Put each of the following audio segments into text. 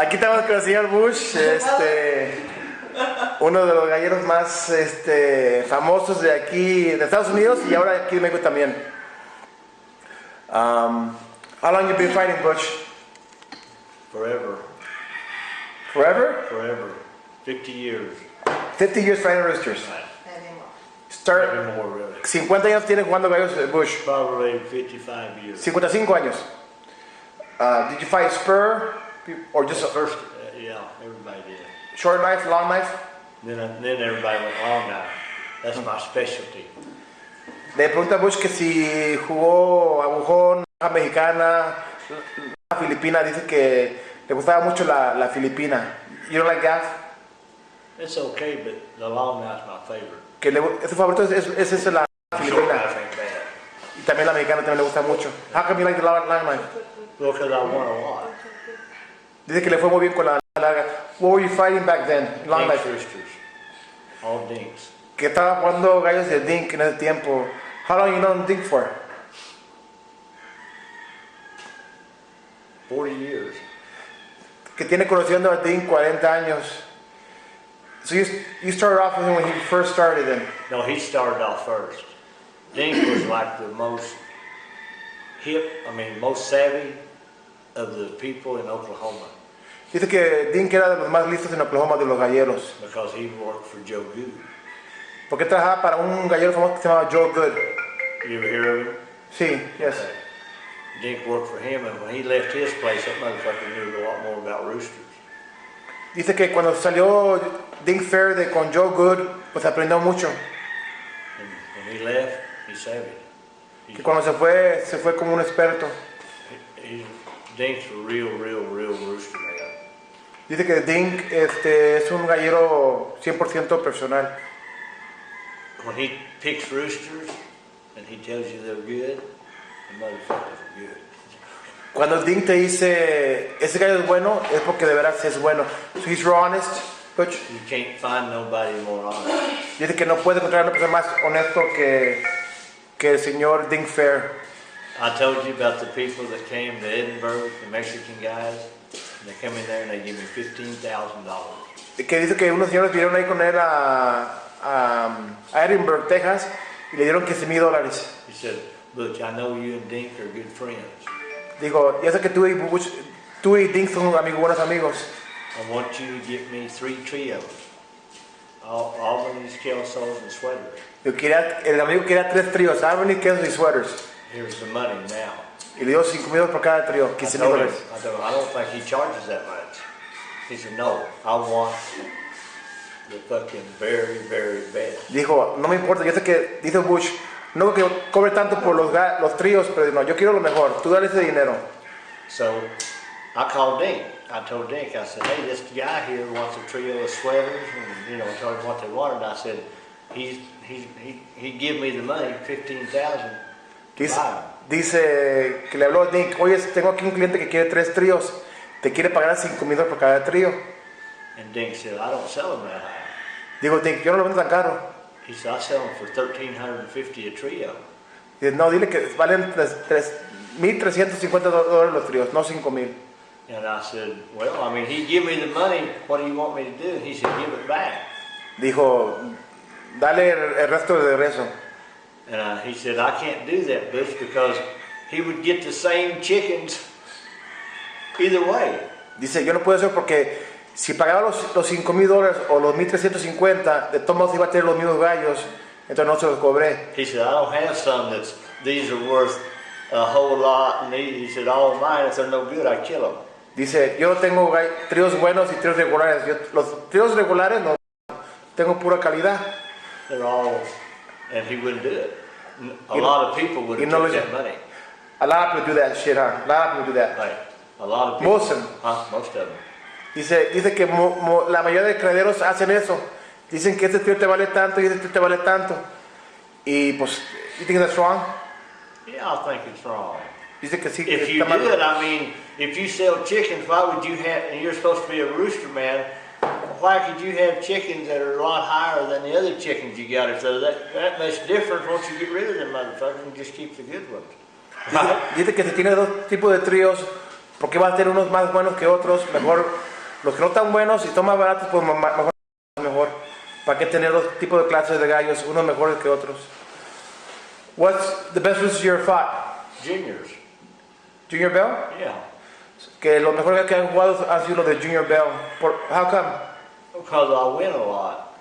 Aquí estamos con el señor Butch, uno de los galleros más famosos de aquí, de Estados Unidos y ahora aquí de México también. How long you been fighting, Butch? Forever. Forever? Forever. 50 years. 50 years fighting roosters. Right. Start, Maybe more, really. 50 años tiene jugando gallos Butch. Probably 55 years. 55 años. Did you fight spur or just First, yeah, everybody did. short knife, long knife? Then everybody went long knife. That's my specialty. Le pregunta a Butch que si jugó agujón, mexicana, filipina. Dice que le gustaba mucho la filipina. You don't like that? It's okay, but the long knife's my favorite. Que su favorito es la Short filipina. knife ain't bad. Y también la mexicana también le gusta mucho. How come you like the long knife? Well, because I won a lot. Dice que le fue muy bien con la larga. What were you fighting back then? Long Dinks knife. roosters. All dinks. Que estaba jugando gallos de dink en ese tiempo. How long you known dink for? 40 years. Que tiene conociendo a dink 40 años. So you started off with him when he first started then. No, he started off first. Dink was like the most most savvy of the people in Oklahoma. Dice que Dink era de los más listos en Oklahoma de los galleros. Because he worked for Joe Good. Porque trabajaba para un gallero famoso que se llamaba Joe Good. You ever hear of him? Sí, yes. Okay. Dink worked for him, and when he left his place, that motherfucker knew a lot more about roosters. Dice que cuando salió Dink Fair con Joe Good, pues aprendió mucho. And when he left, he savvy. Que cuando se fue como un experto. Dink's a real rooster man. Dice que Dink es un gallero 100% profesional. When he picks roosters and he tells you they're good, the motherfuckers are good. Cuando Dink te dice ese gallo es bueno, es porque de verdad es bueno. So he's real honest, Butch. You can't find nobody more honest. Dice que no puede encontrar una persona más honesto que el señor Dink Fair. I told you about the people that came to Edinburgh, the Mexican guys, and they come in there and they give me $15,000. Que dice que unos señores vinieron ahí con él a Edinburgh, Texas, y le dieron $15,000. He said, Butch, I know you and Dink are good friends. Digo, ya sé que tú y Dink son buenos amigos. I want you to get me 3 trios. Albany's, Kelso's, and sweaters. El amigo quería 3 tríos, Albany, quesos y sweaters. Here's the money now. Y le dio $5,000 por cada trío, $15,000. I don't think he charges that much. He said, no, I want the fucking very best. Dijo, no me importa, yo sé que, dice Bush, no que cobre tanto por los tríos, pero no, yo quiero lo mejor, tú dale ese dinero. So, I called Dink. I told Dink, I said, hey, this guy here wants a trio of sweaters, and, told him what they wanted. I said, he give me the money, $15,000. Dice que le habló a Dink, oye, tengo aquí un cliente que quiere 3 tríos, te quiere pagar $5,000 por cada trío. And Dink said, I don't sell them that high. Digo, Dink, yo no lo vendo tan caro. He said, I sell them for $1,350 a trio. Dice, no, dile que valen $1,350 los tríos, no $5,000. And I said, well, he give me the money, what do you want me to do? And he said, give it back. Dijo, dale el resto de regreso. And he said, I can't do that, Butch, because he would get the same chickens either way. Dice, yo no puedo hacer porque si pagaba los $5,000 o los $1,350, de todos modos iba a tener los mismos gallos, entonces no se los cobré. He said, I don't have some these are worth a whole lot, and he said, all of mine, if they're no good, I kill them. Dice, yo no tengo tríos buenos y tríos regulares. Los tríos regulares no tengo pura calidad. They're all, and he wouldn't do it. A lot of people would have took that money. A lot of people do that shit, huh? A lot of people do that. Right. A lot of people. Most of them. Most of them. Dice que la mayoría de criaderos hacen eso. Dicen que este trío te vale tanto y este trío te vale tanto. Y pues, you think that's wrong? Yeah, I think it's wrong. Dice que sí. If you do it, if you sell chickens, why would you have, and you're supposed to be a rooster man, why could you have chickens that are a lot higher than the other chickens you got? If that makes a difference, once you get rid of them motherfuckers and just keep the good ones. Dice que si tiene 2 tipos de tríos, ¿por qué va a tener unos más buenos que otros? Mejor los que no están buenos y son más baratos, pues mejor. ¿Para qué tener dos tipos de clases de gallos, unos mejores que otros? What's the best rooster you ever fought? Juniors. Junior Bell? Yeah. Que los mejores que han jugado han sido los de Junior Bell. How come? Because I win a lot.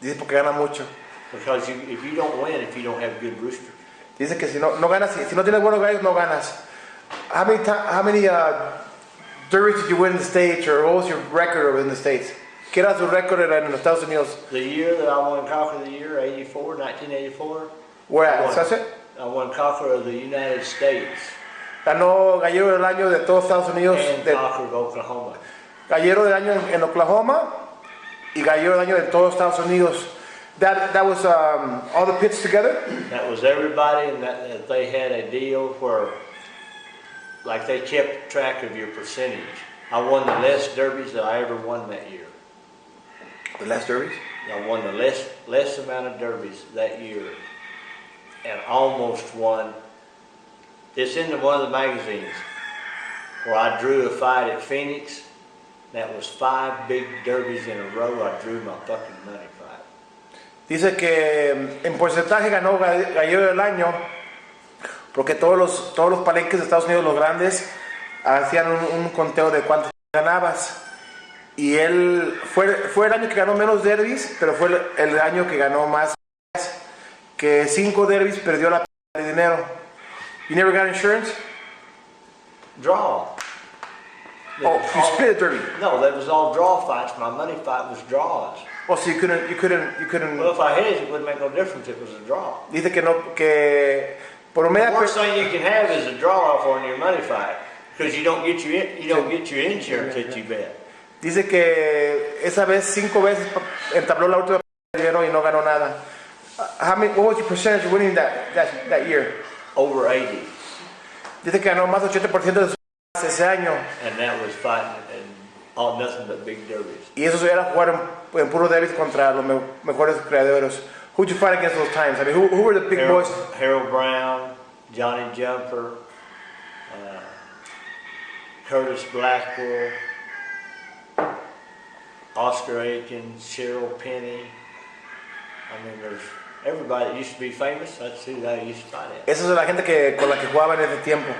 Dice porque gana mucho. Because if you don't win, if you don't have good roosters. Dice que si no ganas, si no tienes buenos gallos, no ganas. How many derbies did you win in the States, or what was your record in the States? ¿Qué era su récord en los Estados Unidos? The year that I won Cocker of the Year, 1984. Where at? Sunset? I won Cocker of the United States. Ganó Gallero del Año de todos Estados Unidos. And Cocker of Oklahoma. Gallero del Año en Oklahoma y Gallero del Año de todos Estados Unidos. That was all the pits together? That was everybody, and that they had a deal where, like, they kept track of your percentage. I won the less derbies that I ever won that year. The less derbies? I won the less amount of derbies that year, and almost won. It's in one of the magazines where I drew a fight at Phoenix. That was 5 big derbies in a row. I drew my fucking money fight. Dice que en porcentaje ganó Gallero del Año porque todos los palenques de Estados Unidos, los grandes, hacían un conteo de cuántos ganabas. Y él fue el año que ganó menos derbis, pero fue el año que ganó más. Que 5 derbis perdió la p de dinero. You never got insurance? Draw. Oh, you split a derby? No, that was all draw fights. My money fight was draws. Oh, so you couldn't. Well, if I hedged, it wouldn't make no difference if it was a draw. Dice que por The worst thing you can have is a draw off on your money fight, because you don't get your insurance that you bet. Dice que esa vez 5 veces entabló la última de dinero y no ganó nada. What was your percentage winning that year? Over 80. Dice que ganó más del 80% de su ese año. And that was fighting and all nothing but big derbies. Y eso era jugar en puro derbis contra los mejores creadores. Who'd you fight against those times? I mean, who were the big boys? Harold Brown, Johnny Jumper, Curtis Blackwell, Oscar Aikens, Cheryl Penny. I mean, there's everybody that used to be famous. That's who I used to fight at. Esa es la gente con la que jugaba en ese tiempo.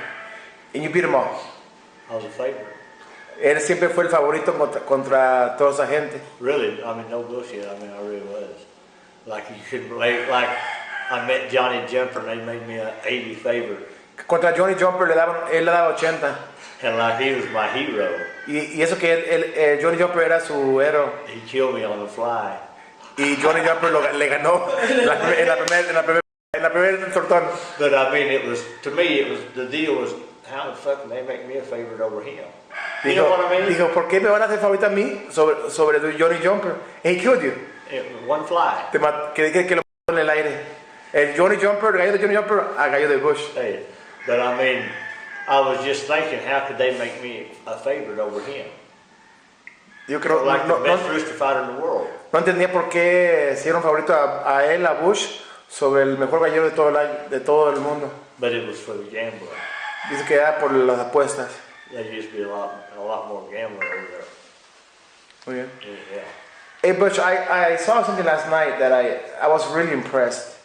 And you beat them all. I was a favorite. Él siempre fue el favorito contra toda esa gente. Really, I mean, no bullshit. I mean, I really was. Like you couldn't, like I met Johnny Jumper and they made me an 80 favorite. Contra Johnny Jumper él le daba 80. And like he was my hero. Y eso que Johnny Jumper era su héroe. He killed me on the fly. Y Johnny Jumper le ganó en la primera tortón. But I mean, to me, the deal was, how the fuck can they make me a favorite over him? You know what I mean? Dijo, ¿por qué me van a hacer favorito a mí sobre Johnny Jumper? And he killed you. One fly. Que lo mató en el aire. El Johnny Jumper, el gallo de Johnny Jumper, a gallo de Bush. Hey, but I mean, I was just thinking, how could they make me a favorite over him? Yo creo, like the best rooster fighter in the world. No entendía por qué hicieron favorito a él, a Bush, sobre el mejor gallero de todo el mundo. But it was for the gambler. Dice que era por las apuestas. There used to be a lot more gambling over there. Muy bien. Yeah. Hey Butch, I saw something last night that I was really impressed.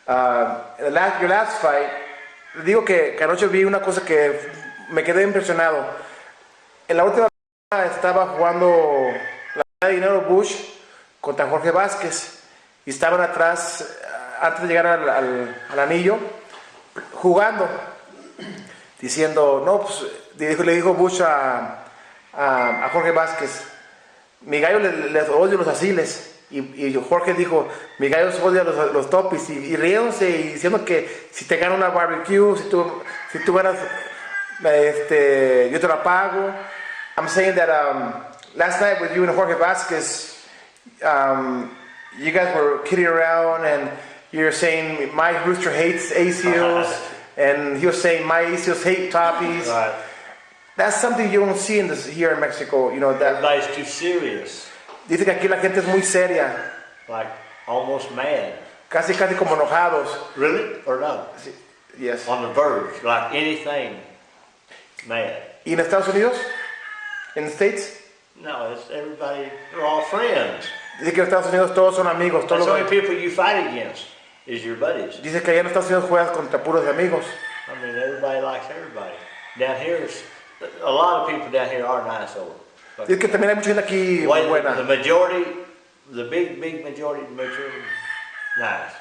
Your last fight, digo que anoche vi una cosa que me quedé impresionado. En la última estaba jugando la de dinero Bush contra Jorge Vázquez y estaban atrás antes de llegar al anillo jugando, diciendo, no, pues le dijo Bush a Jorge Vázquez, mi gallo les odio los asiles, y Jorge dijo, mi gallo odia los topis, y riéndose y diciendo que si te gana una barbecue, si tú ganas, yo te la pago. I'm saying that last night with you and Jorge Vázquez, you guys were kidding around and you're saying my rooster hates ACOs and he was saying my ACOs hate toppies. Right. That's something you don't see here in Mexico, you know. That everybody's too serious. Dice que aquí la gente es muy seria. Like almost mad. Casi como enojados. Really? Or no? Yes. On the verge, like anything mad. ¿Y en Estados Unidos? In the States? No, it's everybody. They're all friends. Dice que en Estados Unidos todos son amigos. That's Todos the only los... people you fight against is your buddies. Dice que allá en Estados Unidos juegas contra puros de amigos. I mean, everybody likes everybody. Down here, a lot of people down here are nice over. Dice que también hay mucha gente aquí buena. The majority, the big majority, nice.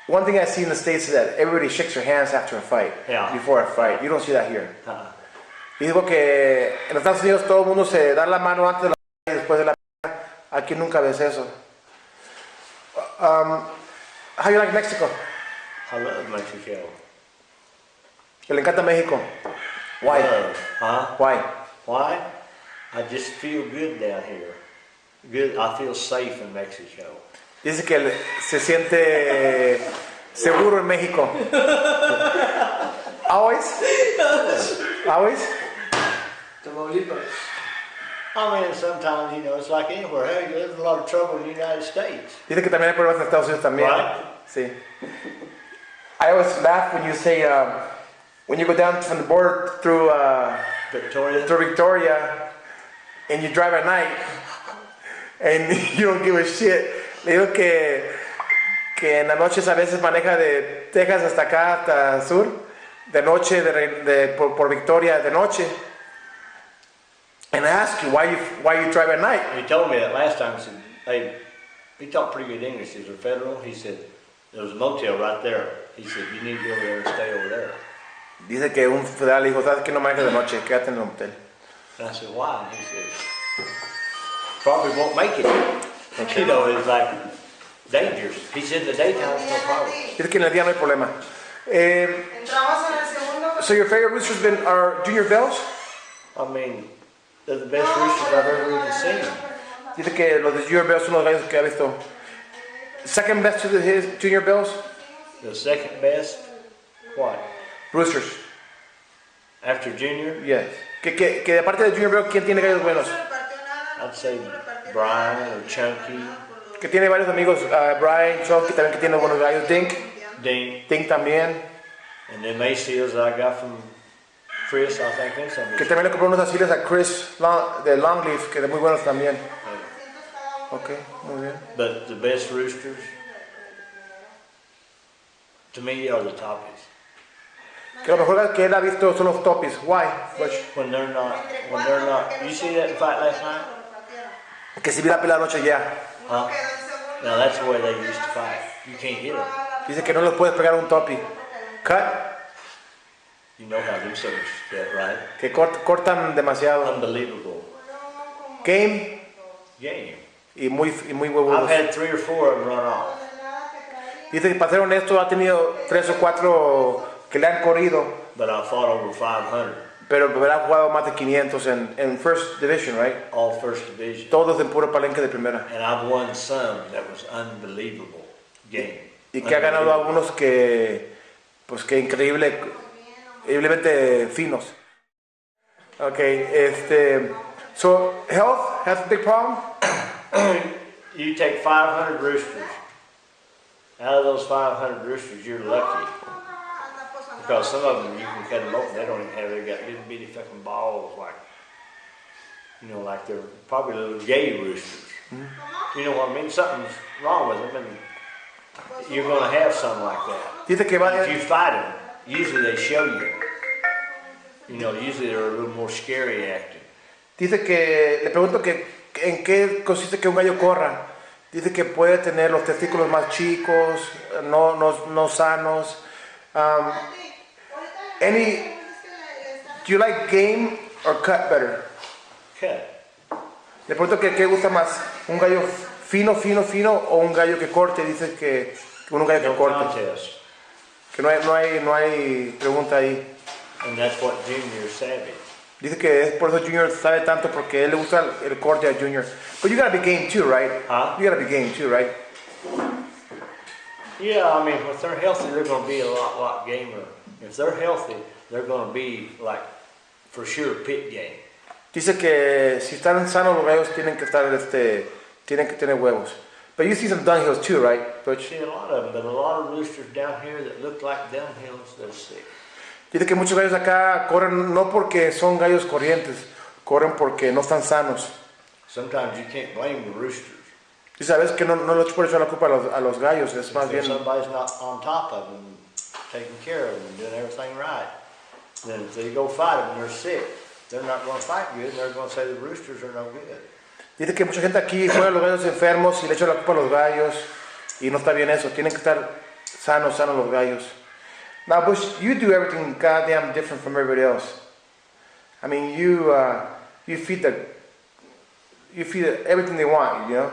One thing I see in the States is that everybody shakes their hands after a fight, before a fight. You don't see that here. Y digo que en Estados Unidos todo el mundo se da la mano antes de la pelea y después de la pelea. Aquí nunca ves eso. How you like Mexico? I love Mexico. Que le encanta México. Why? Why? Why? I just feel good down here. Good. I feel safe in Mexico. Dice que se siente seguro en México. Always? Always? I mean, sometimes, you know, it's like anywhere. Hey, there's a lot of trouble in the United States. Dice que también hay problemas en Estados Unidos también. Right? Sí. I always laugh when you say, when you go down from the border through Victoria, and you drive at night, and you don't give a shit. Le digo que en las noches a veces maneja de Texas hasta acá, hasta el sur, de noche, por Victoria, de noche. And I ask you, why you drive at night? He told me that last time. He said, hey, he talked pretty good English. He was a federal. He said, there was a motel right there. He said, you need to go over there and stay over there. Dice que un federal dijo, ¿sabes que no manejes de noche? Quédate en el motel. And I said, why? And he said, probably won't make it. Okay. You know, it's like dangerous. He said, in the daytime, it's no problem. Dice que en el día no hay problema. So your favorite roosters are Junior Bells? I mean, they're the best roosters I've ever even seen. Dice que los de Junior Bells son los gallos que ha visto. Second best to his Junior Bells? The second best? What? Roosters. After Junior? Yes. Que aparte de Junior Bells, ¿quién tiene gallos buenos? I'd say Brian or Chunky. Que tiene varios amigos, Brian, Chunky también que tiene buenos gallos, Dink también. And then Mayseals that I got from Chris, I think that's something. Que también le compró unos asiles a Chris de Longleaf, que de muy buenos también. Ok, muy bien. But the best roosters, to me, are the Toppies. Que lo mejor que él ha visto son los Toppies. Why? Butch? When they're not. You see that fight last night? Que si vi la pelea anoche ya. Huh? Now that's the way they used to fight. You can't hit them. Dice que no los puedes pegar a un Toppie. Cut. You know how them suckers get, right? Que cortan demasiado. Unbelievable. Game. Y muy huevudos. I've had 3 or 4 of them run off. Dice que para ser honesto ha tenido 3 o 4 que le han corrido. But I fought over 500. Pero ha jugado más de 500 en First Division, right? All First Division. Todos en puro palenque de primera. And I've won some that was unbelievable game. Y que ha ganado algunos que, pues que increíblemente finos. Okay, so health has a big problem. You take 500 roosters. Out of those 500 roosters, you're lucky. Because some of them, you can cut them open. They don't even have, they got little bitty fucking balls like, you know, like they're probably little gay roosters. Mm-hmm. You know what I mean? Something's wrong with them, and you're going to have some like that. Dice que if you fight them, usually they show you. You know, usually they're a little more scary acting. Dice que, le pregunto que en qué consiste que un gallo corra. Dice que puede tener los testículos más chicos, no sanos. Do you like game or cut better? Cut. Le pregunto que qué gusta más, un gallo fino o un gallo que corte. Dice que un gallo que corte. Contest. Que no hay pregunta ahí. And that's what Junior savvy. Dice que es por eso Junior sabe tanto porque él le gusta el corte a Junior. But you gotta be game too, right? Huh? You gotta be game too, right? Yeah, I mean, if they're healthy, they're going to be a lot gamer. If they're healthy, they're going to be like, for sure, pit game. Dice que si están sanos los gallos tienen que tener huevos. But you see some dunghills too, right, Butch? See a lot of them, but a lot of roosters down here that look like dunghills, they're sick. Dice que muchos gallos acá corren no porque son gallos corrientes, corren porque no están sanos. sometimes you can't blame the roosters. Y sabes que no le echo por eso la culpa a los gallos, es más If bien... somebody's not on top of them, taking care of them, doing everything right, then if they go fight them and they're sick, they're not going to fight good, and they're going to say the roosters are no good. Dice que mucha gente aquí juega a los gallos enfermos y le echa la culpa a los gallos, y no está bien eso, tienen que estar sanos los gallos. Now, Butch, you do everything goddamn different from everybody else. I mean, you feed everything they want, you know?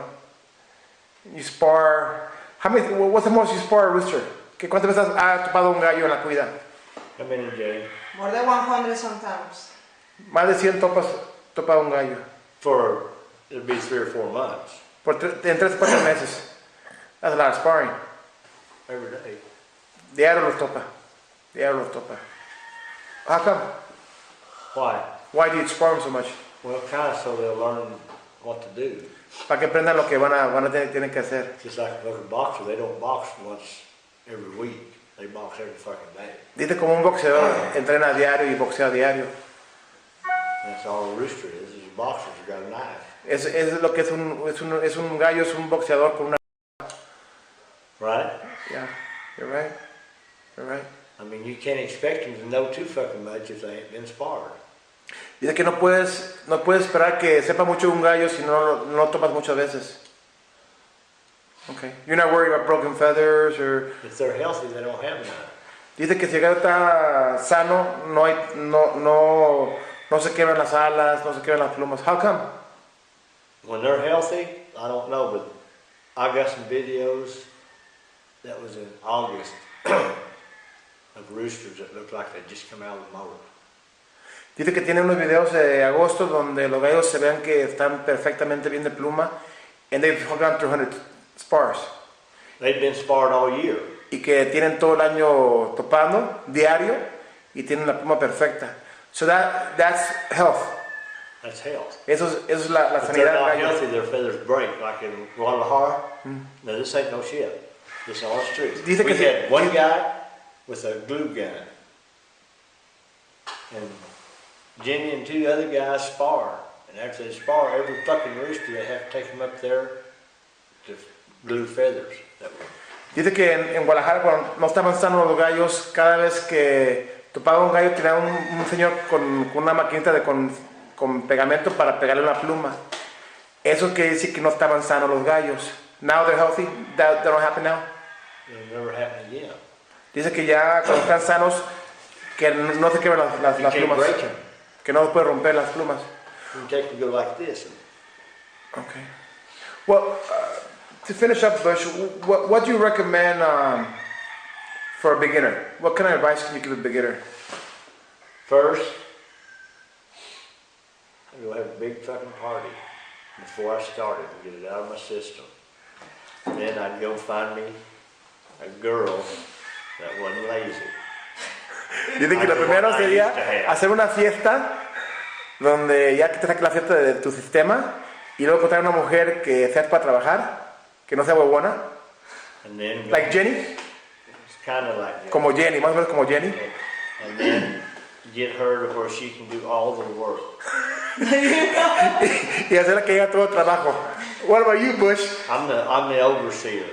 You spar. What's the most you spar a rooster? ¿Cuántas veces has topado un gallo en la cuida? How many, Jay? More than 100 sometimes. Más de 100 topas topado un gallo. It'd be 3 or 4 months. En 3 o 4 meses. That's a lot of sparring. Every day. Diario los topa. How come? Why? Why do you spar them so much? Well, kind of so they'll learn what to do. Para que aprendan lo que tienen que hacer. Just like a boxer, they don't box once every week. They box every fucking day. Dice como un boxeador entrena a diario y boxea a diario. That's all a rooster is a boxer who's got a knife. Es lo que es un gallo, es un boxeador con una... Right? Yeah, you're right. I mean, you can't expect them to know too fucking much if they ain't been sparred. Dice que no puedes esperar que sepa mucho un gallo si no topas muchas veces. Okay. You're not worried about broken feathers or... If they're healthy, they don't have none. Dice que si el gallo está sano, no se quebran las alas, no se quebran las plumas. How come? When they're healthy, I don't know, but I got some videos that was in August of roosters that looked like they'd just come out of the motor. Dice que tiene unos videos de agosto donde los gallos se vean que están perfectamente bien de pluma and they've gone through 100 spars. They've been sparred all year. Y que tienen todo el año topando, diario, y tienen la pluma perfecta. So that's health. That's health. Eso es la If sanidad they're del not gallo. healthy, their feathers break, like in Guadalajara. No, this ain't no shit. This is all the truth. Dice que We had one guy with a glue gun. And Jenny and 2 other guys spar. And after they spar, every fucking rooster, they have to take them up there to glue feathers. That way. Dice que en Guadalajara, cuando no estaban sanos los gallos, cada vez que topaba un gallo tenía un señor con una maquinita con pegamento para pegarle una pluma. Eso quiere decir que no estaban sanos los gallos. Now they're healthy. That don't happen now. It'll never happen again. Dice que ya cuando están sanos, que no se quebran las You can't plumas. break them. Que no puede romper las plumas. You can take them go like this. Okay. Well, to finish up, Butch, what do you recommend for a beginner? What kind of advice can you give a beginner? First, I'm gonna have a big fucking party before I started to get it out of my system. And then I'd go find me a girl that wasn't lazy. Dice que lo primero sería hacer una fiesta donde ya que te saques la fiesta de tu sistema y luego encontrar una mujer que sea para trabajar, que no sea huevona, And then like Jenny, it's kind of like that. como Jenny, más o menos como Jenny. And then get her to where she can do all the work. Y hacerla que haga todo el trabajo. What about you, Butch? I'm the overseer.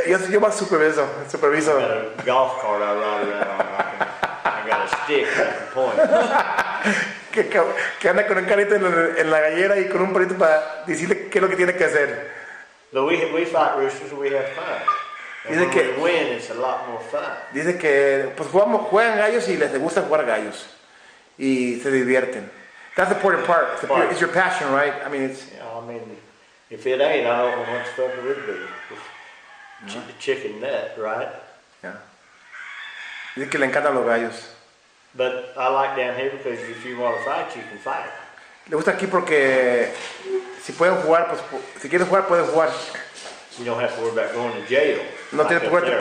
Yo más superviso. I got a golf cart I ride around on. I got a stick I can point. que anda con un carrito en la gallera y con un palito para decirle qué es lo que tiene que hacer. But we fight roosters and we have fun. And Dice when que- we win, it's a lot more fun. Dice que pues juegan gallos y les gusta jugar gallos y se divierten. That's the important part. It's your passion, right? I mean, it's... Yeah, I mean, if it ain't, I don't know what the fuck it would be. Chicken nut, right? Yeah. Dice que le encantan los gallos. But I like down here because if you want to fight, you can fight. Le gusta aquí porque si pueden jugar, pues si quieren jugar, pueden jugar. You don't have to worry about going to jail. No like tiene que up jugar there.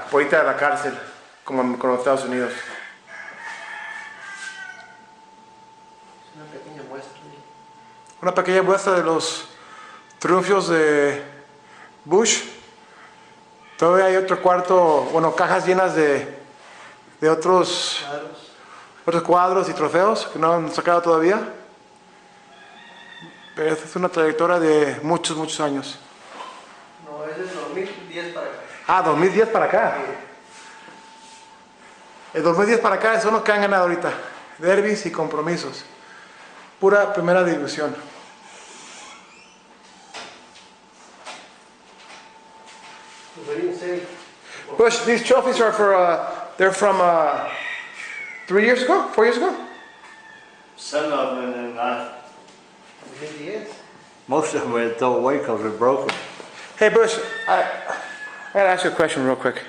por irte a la cárcel, como con los Estados Unidos. Una pequeña muestra. Una pequeña muestra de los triunfos de Bush. Todavía hay otro cuarto, bueno, cajas llenas de otros cuadros y trofeos que no han sacado todavía. Pero esta es una trayectoria de muchos, muchos años. No, es del 2010 para acá. Ah, 2010 para acá. El 2010 para acá son los que han ganado ahorita. Derbis y compromisos. Pura primera división. Bush, these trophies are they're from 3 years ago? 4 years ago? Some of them, and 2010. most of them we had to throw away because we broke them. Hey Bush, I gotta ask you a question real quick.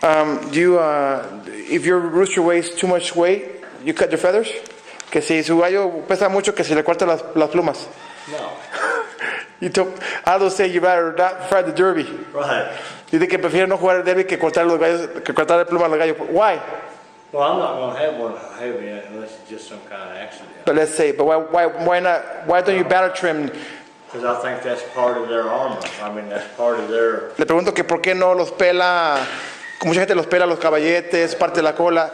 If your rooster weighs too much weight, you cut your feathers? Que si su gallo pesa mucho, que si le corta las plumas. No. Aldo say you better not fight the derby. Right. Dice que prefiere no jugar el derby que cortar los gallos, que cortar la pluma a los gallos. Why? Well, I'm not going to have one heavy unless it's just some kind of accident. But let's say, but why not? Why don't you battle trim? Because I think that's part of their armor. I mean, that's part of their. Le pregunto que por qué no los pela, mucha gente los pela los caballetes, parte de la cola,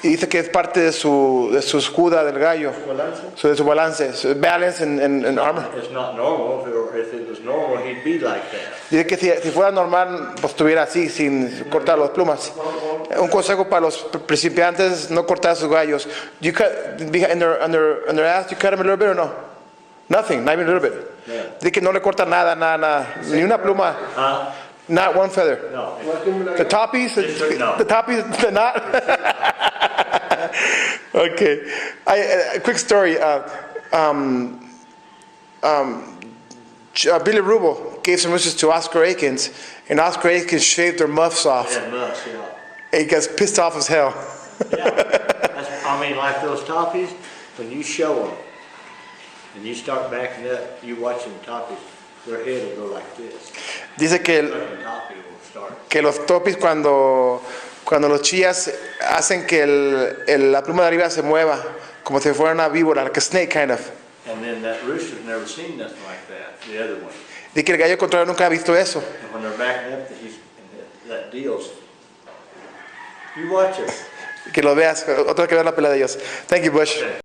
y dice que es parte de su escuda del gallo, de su balance, su balance and armor. It's not normal. If it was normal, he'd be like that. Dice que si fuera normal, pues estuviera así, sin cortar las plumas. Un consejo para los principiantes, no cortar sus gallos. You cut under ass, you cut them a little bit or no? Nothing, not even a little bit. Yeah. Dice que no le corta nada, ni una pluma. Huh? Not one feather. No. The toppies, No. the toppies, the not. Okay. A quick story. Billy Rubel gave some roosters to Oscar Aikens, and Oscar Aikens shaved their muffs off. Yeah, nuts, yeah. And he gets pissed off as hell. Yeah. I mean, like those toppies, when you show them, and you start backing up, you watch them toppies, their head will go like this. Dice que, Like a toppy will start. que los topis cuando los chillas hacen que la pluma de arriba se mueva, como si fuera una víbora, like a snake kind of. And then that rooster's never seen nothing like that, the other one. Dice que el gallo contrario nunca ha visto eso. And when they're backing up, that deals. You watch it. Que lo veas, otra vez que ver la pelea de ellos. Thank you, Bush. Okay.